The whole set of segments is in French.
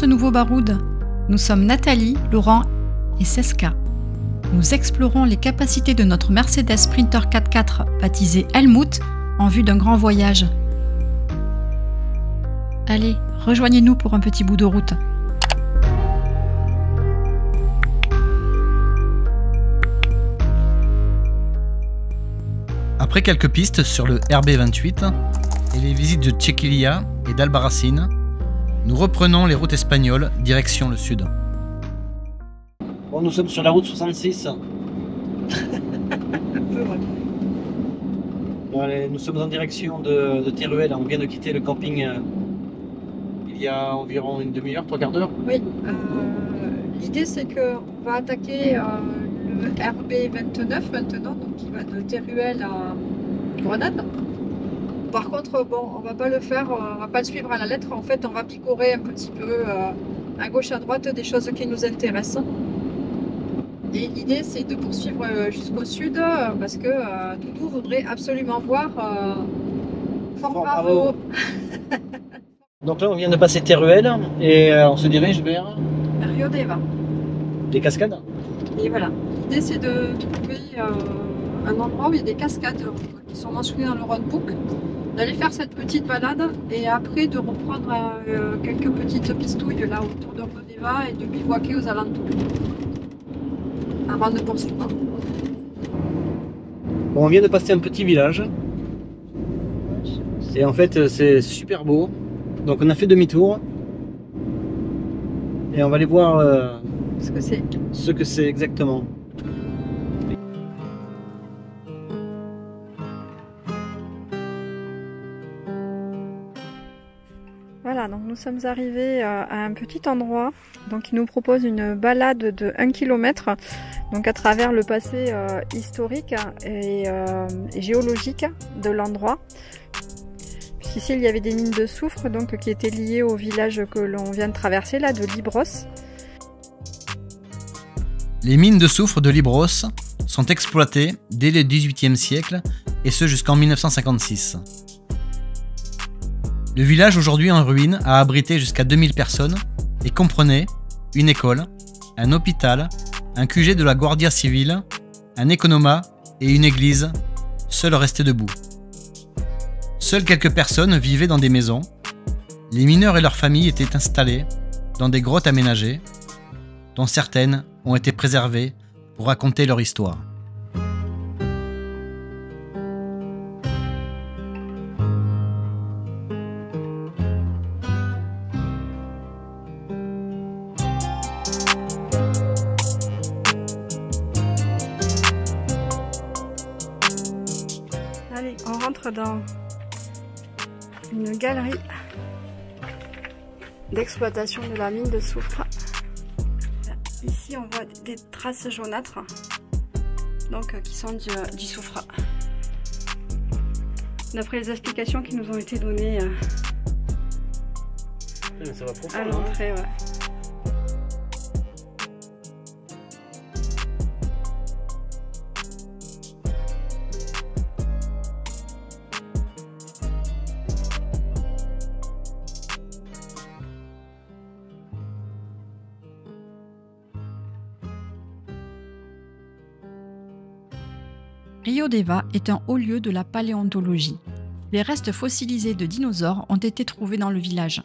ce nouveau baroud. Nous sommes Nathalie, Laurent et Seska. Nous explorons les capacités de notre Mercedes Sprinter 4x4 baptisé Helmut en vue d'un grand voyage. Allez, rejoignez-nous pour un petit bout de route. Après quelques pistes sur le RB28 et les visites de Txekillia et d'Albarracín, nous reprenons les routes espagnoles, direction le sud. Bon, nous sommes sur la route 66. Allez, nous sommes en direction de Teruel. On vient de quitter le camping il y a environ une demi-heure, trois quarts d'heure. Oui, l'idée c'est qu'on va attaquer le RB29 maintenant, donc qui va de Teruel à Grenade. Par contre, bon, on va pas le faire, on va pas le suivre à la lettre. En fait, on va picorer un petit peu à gauche à droite des choses qui nous intéressent. Et l'idée, c'est de poursuivre jusqu'au sud parce que Doudou voudrait absolument voir Fort Bravo. Donc là, on vient de passer Teruel et on se dirige vers Rio Deva. les cascades. Et voilà, l'idée, c'est de trouver un endroit où il y a des cascades qui sont mentionnées dans le roadbook, d'aller faire cette petite balade et après de reprendre quelques petites pistouilles là autour de Rio Deva et de bivouaquer aux alentours avant de poursuivre. Bon, on vient de passer un petit village et en fait c'est super beau, donc on a fait demi-tour et on va aller voir Ce que c'est. ce que c'est exactement. Voilà, donc nous sommes arrivés à un petit endroit. Donc il nous propose une balade de 1 km donc à travers le passé historique et géologique de l'endroit. Puisqu'ici il y avait des mines de soufre donc, qui étaient liées au village que l'on vient de traverser là, de Libros. Les mines de soufre de Libros sont exploitées dès le XVIIIe siècle et ce jusqu'en 1956. Le village, aujourd'hui en ruine, a abrité jusqu'à 2000 personnes et comprenait une école, un hôpital, un QG de la Guardia Civile, un économat et une église, seuls restés debout. Seules quelques personnes vivaient dans des maisons. Les mineurs et leurs familles étaient installés dans des grottes aménagées, dont certaines ont été préservées pour raconter leur histoire. Allez, on rentre dans une galerie d'exploitation de la mine de soufre. Ici, on voit des traces jaunâtres, donc qui sont du soufre. D'après les explications qui nous ont été données Ça va profond, à l'entrée, ouais. Rio Deva est un haut lieu de la paléontologie. Les restes fossilisés de dinosaures ont été trouvés dans le village.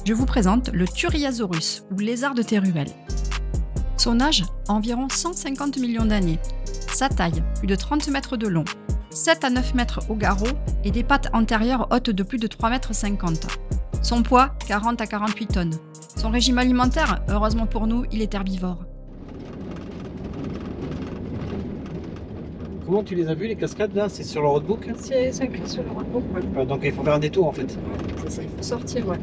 Je vous présente le Turriosaurus, ou lézard de Teruel. Son âge, environ 150 millions d'années. Sa taille, plus de 30 mètres de long, 7 à 9 mètres au garrot et des pattes antérieures hautes de plus de 3,50 mètres. Son poids, 40 à 48 tonnes. Son régime alimentaire, heureusement pour nous, il est herbivore. Comment tu les as vus les cascades là? C'est sur le roadbook? C'est écrit sur le roadbook, ouais. Donc il faut faire un détour en fait. Ouais, c'est ça, il faut sortir, ouais.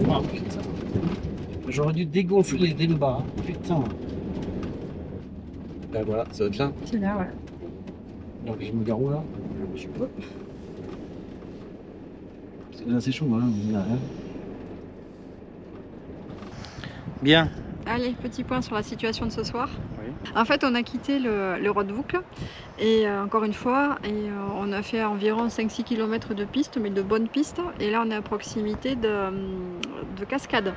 Wow, putain. J'aurais dû dégonfler dès le bas, hein. Putain. Ben voilà, ça va bien. C'est là, ouais. Donc je me gare où là? Je sais pas. C'est là c'est chaud, hein. Bien. Allez, petit point sur la situation de ce soir. Oui. En fait, on a quitté le Roodvoek et encore une fois, on a fait environ 5-6 km de piste, mais de bonnes pistes. Et là, on est à proximité de cascades.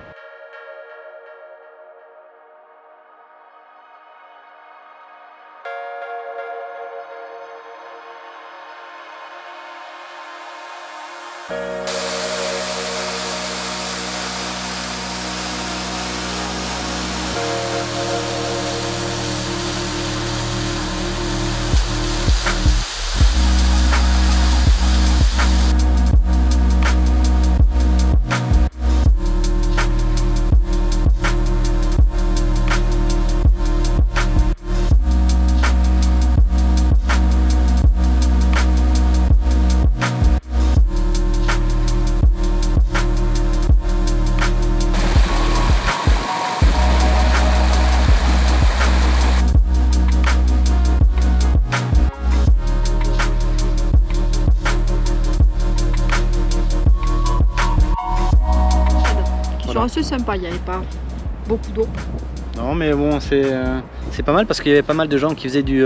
Assez sympa, il n'y avait pas beaucoup d'eau. Non mais bon c'est pas mal parce qu'il y avait pas mal de gens qui faisaient du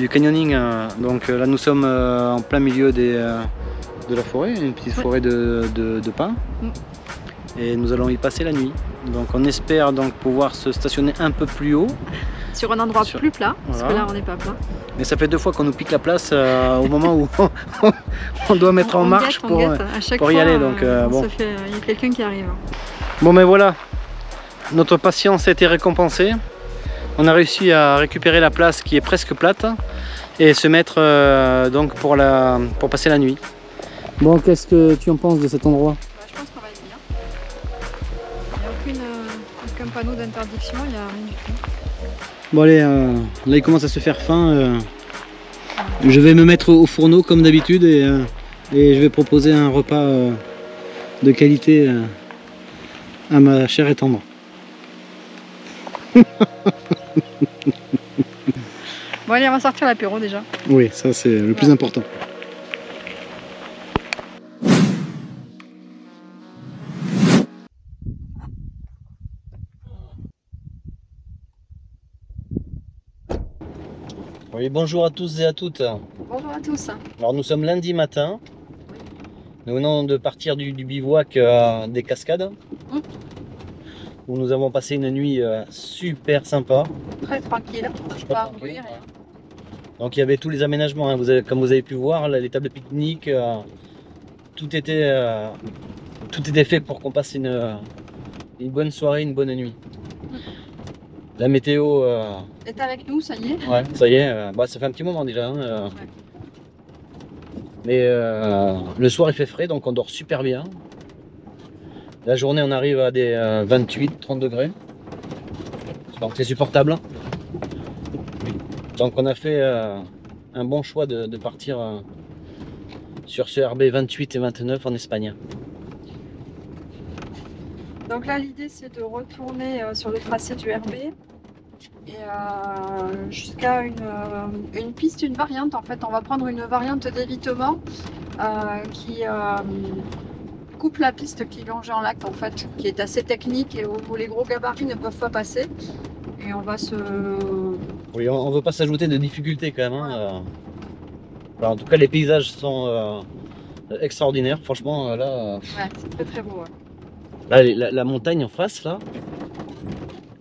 canyoning. Donc là nous sommes en plein milieu de la forêt, une petite forêt de pins. Et nous allons y passer la nuit. Donc on espère donc pouvoir se stationner un peu plus haut. Sur un endroit plus plat, voilà. Parce que là on n'est pas plat. Mais ça fait 2 fois qu'on nous pique la place au moment où on doit mettre en marche pour y aller. Donc bon. Il y a quelqu'un qui arrive. Bon mais voilà, notre patience a été récompensée. On a réussi à récupérer la place qui est presque plate et se mettre donc pour passer la nuit. Bon, qu'est-ce que tu en penses de cet endroit? Je pense qu'on va être bien. Il n'y a aucun panneau d'interdiction, il n'y a rien du tout. Bon allez, là il commence à se faire faim. Je vais me mettre au fourneau comme d'habitude et je vais proposer un repas de qualité à ma chère et tendre. Bon allez, on va sortir l'apéro déjà. Oui, ça c'est le plus important. Oui, bonjour à tous et à toutes. Bonjour à tous. Alors nous sommes lundi matin. Nous venons de partir du bivouac des Cascades. Où nous avons passé une nuit super sympa. Très tranquille. Pas bruit, rien. Donc il y avait tous les aménagements, hein. Comme vous avez pu voir, là, les tables de pique-nique, tout était fait pour qu'on passe une bonne soirée, une bonne nuit. La météo est avec nous, ça y est. Ouais, ça y est, ça fait un petit moment déjà. Hein, ouais. Mais le soir il fait frais, donc on dort super bien. La journée on arrive à des 28-30 degrés. Donc c'est supportable. Donc on a fait un bon choix de partir sur ce RB 28 et 29 en Espagne. Donc là l'idée c'est de retourner sur le tracé du RB et jusqu'à une piste, une variante. En fait on va prendre une variante d'évitement qui coupe la piste qui longe en lac en fait, qui est assez technique et où les gros gabarits ne peuvent pas passer. Et on va se... Oui, on ne veut pas s'ajouter de difficultés quand même. Hein. Alors, en tout cas les paysages sont extraordinaires, franchement là... Ouais, c'est très très beau. Là, Ouais. la montagne en face là,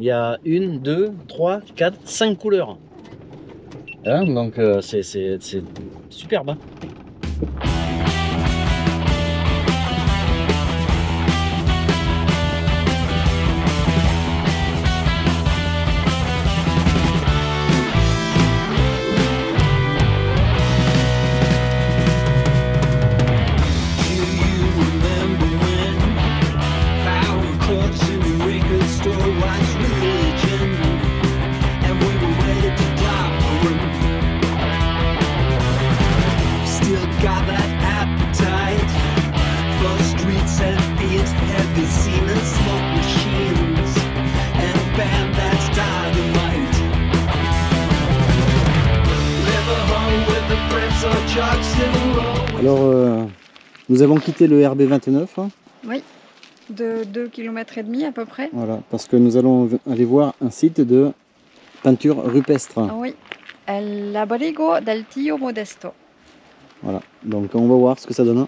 il y a 1, 2, 3, 4, 5 couleurs. Hein, donc c'est superbe. Hein. Alors, nous avons quitté le RB 29. Oui, de 2,5 km à peu près. Voilà, parce que nous allons aller voir un site de peinture rupestre. Ah oui, El Abrigo del Tío Modesto. Voilà, donc on va voir ce que ça donne.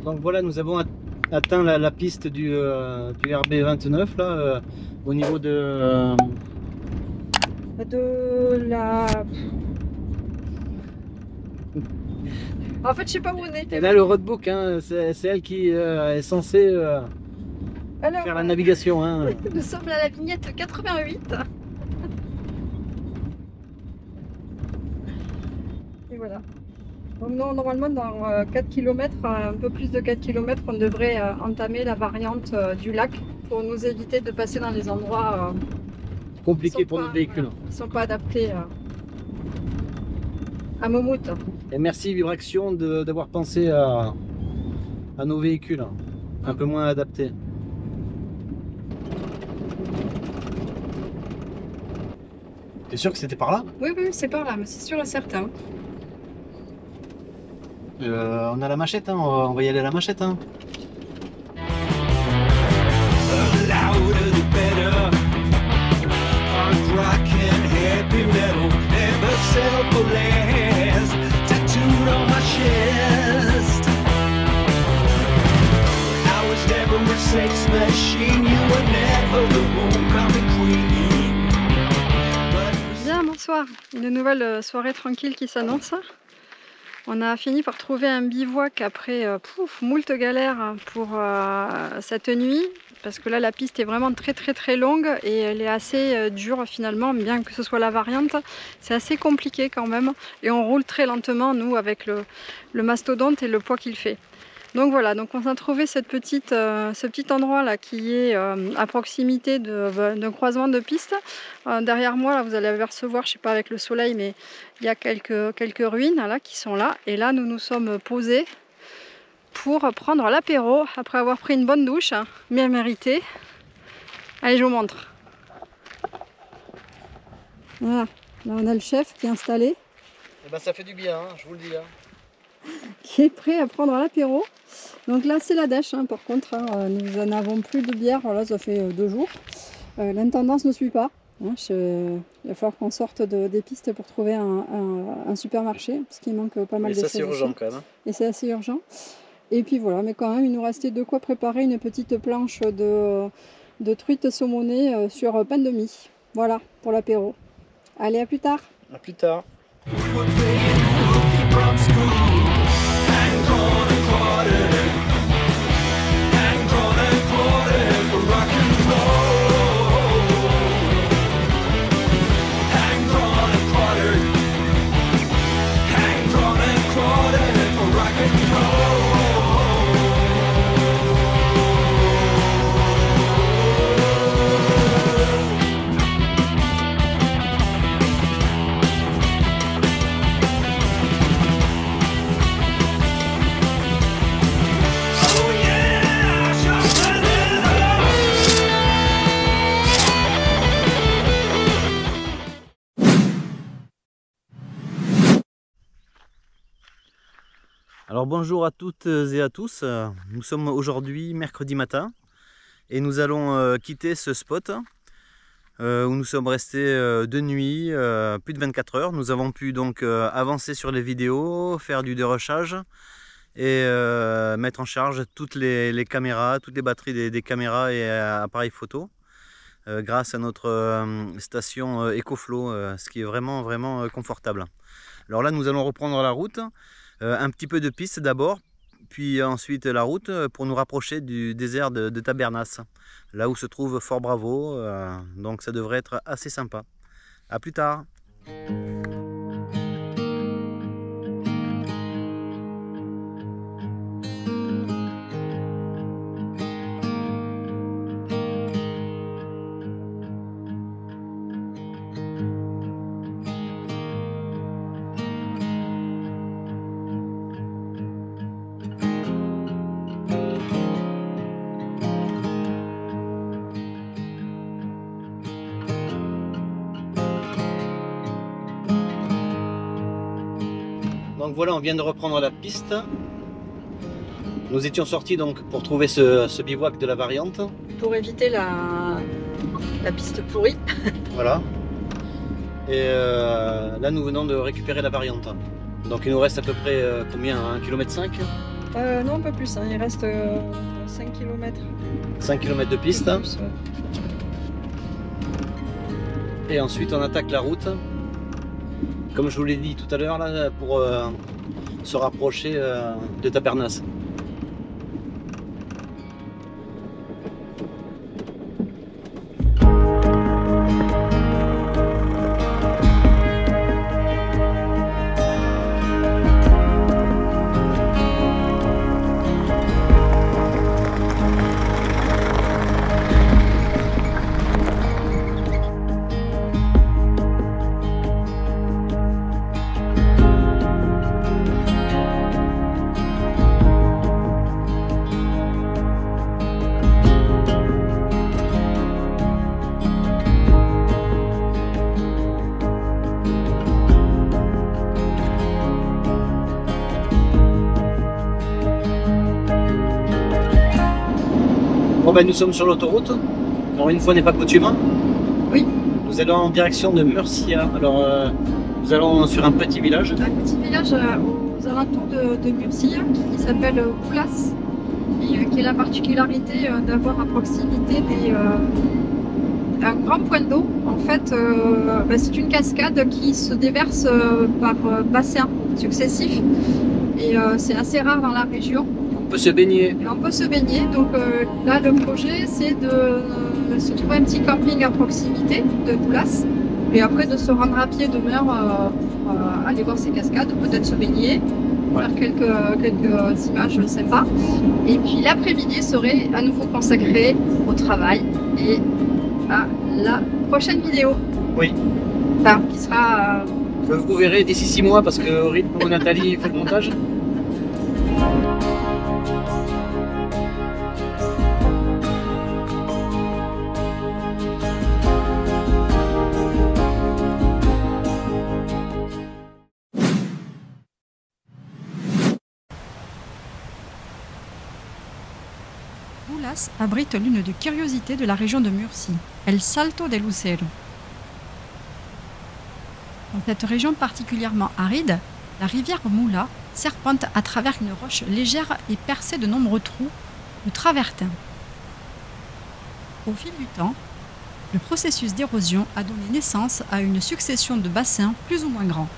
Donc voilà, nous avons atteint la piste du RB29 là, au niveau de la... En fait, je sais pas où on est. Et là, le roadbook, hein, c'est elle qui est censée faire la navigation. Hein. Nous sommes à la vignette 88. Et voilà. Donc non, normalement, dans 4 km, un peu plus de 4 km, on devrait entamer la variante du lac pour nous éviter de passer dans les endroits compliqués pour notre véhicule. Qui ne sont pas adaptés à Momout. Et merci Vibraction d'avoir pensé à nos véhicules un peu moins adaptés. T'es sûr que c'était par là? Oui, oui, c'est par là, mais c'est sûr et certain. On a la machette, hein, on va y aller à la machette. Hein. Bien, bonsoir. Une nouvelle soirée tranquille qui s'annonce. On a fini par trouver un bivouac après moult galères pour cette nuit. Parce que là, la piste est vraiment très longue et elle est assez dure finalement, bien que ce soit la variante. C'est assez compliqué quand même. Et on roule très lentement, nous, avec le mastodonte et le poids qu'il fait. Donc voilà, donc on a trouvé ce petit endroit là qui est à proximité d'un croisement de pistes. Derrière moi, là, vous allez apercevoir, je sais pas avec le soleil, mais il y a quelques ruines là qui sont là. Et là, nous nous sommes posés pour prendre l'apéro après avoir pris une bonne douche, hein, bien méritée. Allez, je vous montre. Voilà, là on a le chef qui est installé. Et ben, ça fait du bien, hein, je vous le dis. Hein. Qui est prêt à prendre l'apéro. Donc là c'est la dèche, hein, par contre, hein, nous n'en avons plus de bière, voilà, ça fait 2 jours. L'intendance ne suit pas. Hein, il va falloir qu'on sorte des pistes pour trouver un supermarché, parce qu'il manque pas mal de choses. C'est urgent quand même. Hein. Et c'est assez urgent. Et puis voilà, mais quand même il nous restait de quoi préparer une petite planche de truite saumonée sur pain de mie. Voilà, pour l'apéro. Allez, à plus tard. À plus tard. Alors bonjour à toutes et à tous, nous sommes aujourd'hui mercredi matin et nous allons quitter ce spot où nous sommes restés 2 nuits, plus de 24 heures. Nous avons pu donc avancer sur les vidéos, faire du dérochage et mettre en charge toutes les caméras, toutes les batteries des caméras et appareils photo grâce à notre station EcoFlow, ce qui est vraiment confortable. Alors là nous allons reprendre la route. Un petit peu de piste d'abord, puis ensuite la route pour nous rapprocher du désert de Tabernas, là où se trouve Fort Bravo, donc ça devrait être assez sympa. A plus tard. Donc voilà, on vient de reprendre la piste. Nous étions sortis donc pour trouver ce bivouac de la variante. Pour éviter la piste pourrie. Voilà. Et là nous venons de récupérer la variante. Donc il nous reste à peu près combien, 1,5 km? Non, un peu plus, hein. Il reste 5 km. 5 km de piste. Plus, ouais. Et ensuite on attaque la route. Comme je vous l'ai dit tout à l'heure, là, pour se rapprocher de Tabernas. Bon ben nous sommes sur l'autoroute. Alors une fois n'est pas coutume. Oui. Nous allons en direction de Murcia. Alors nous allons sur un petit village. Un petit village aux alentours de Murcia qui s'appelle Oulas et qui a la particularité d'avoir à proximité un grand point d'eau. En fait, c'est une cascade qui se déverse par bassins successifs et c'est assez rare dans la région. On peut se baigner. Et on peut se baigner. Donc là, le projet, c'est de se trouver un petit camping à proximité de Oulas et après de se rendre à pied demain pour aller voir ces cascades, peut-être se baigner, faire quelques images sympas. Et puis l'après-midi serait à nouveau consacré au travail et à la prochaine vidéo. Oui. Enfin, qui sera... Vous verrez d'ici 6 mois parce que au rythme où Nathalie fait le montage. Oulas abrite l'une des curiosités de la région de Murcie, El Salto de Lucero. Dans cette région particulièrement aride, la rivière Mula serpente à travers une roche légère et percée de nombreux trous ou travertins. Au fil du temps, le processus d'érosion a donné naissance à une succession de bassins plus ou moins grands.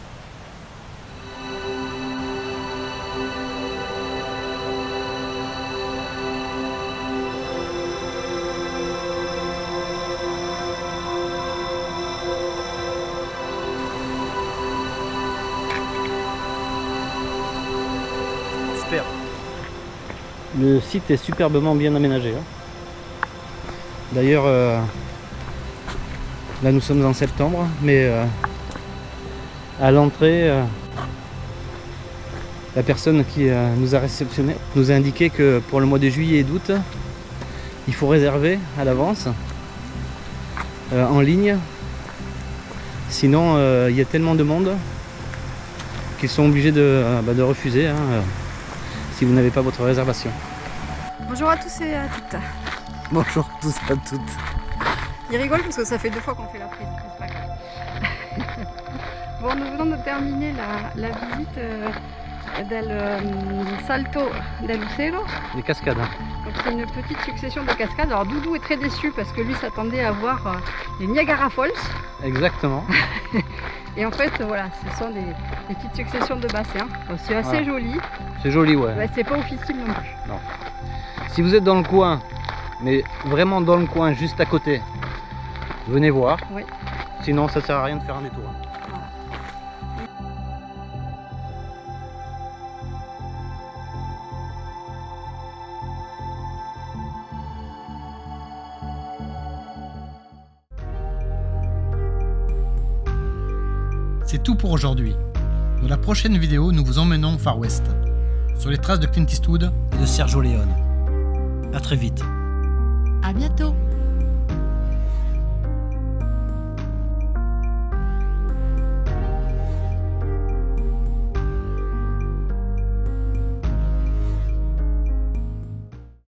Super. Le site est superbement bien aménagé. D'ailleurs, là nous sommes en septembre, mais à l'entrée, la personne qui nous a réceptionné nous a indiqué que pour le mois de juillet et d'août, il faut réserver à l'avance en ligne. Sinon, il y a tellement de monde qu'ils sont obligés de refuser si vous n'avez pas votre réservation. Bonjour à tous et à toutes. Bonjour à tous et à toutes. Il rigole parce que ça fait 2 fois qu'on fait la prise. C'est pas grave. Bon, nous venons de terminer la visite del Salto del Lucero. Les cascades. Donc c'est une petite succession de cascades. Alors Doudou est très déçu parce que lui s'attendait à voir les Niagara Falls. Exactement. Et en fait, voilà, ce sont des petites successions de bassins. C'est assez joli. C'est joli, ouais. Ouais, c'est pas officiel non plus. Non. Si vous êtes dans le coin, mais vraiment dans le coin, juste à côté, venez voir. Oui. Sinon, ça sert à rien de faire un détour. C'est tout pour aujourd'hui. Dans la prochaine vidéo, nous vous emmenons au Far West, sur les traces de Clint Eastwood et de Sergio Leone. A très vite. À bientôt!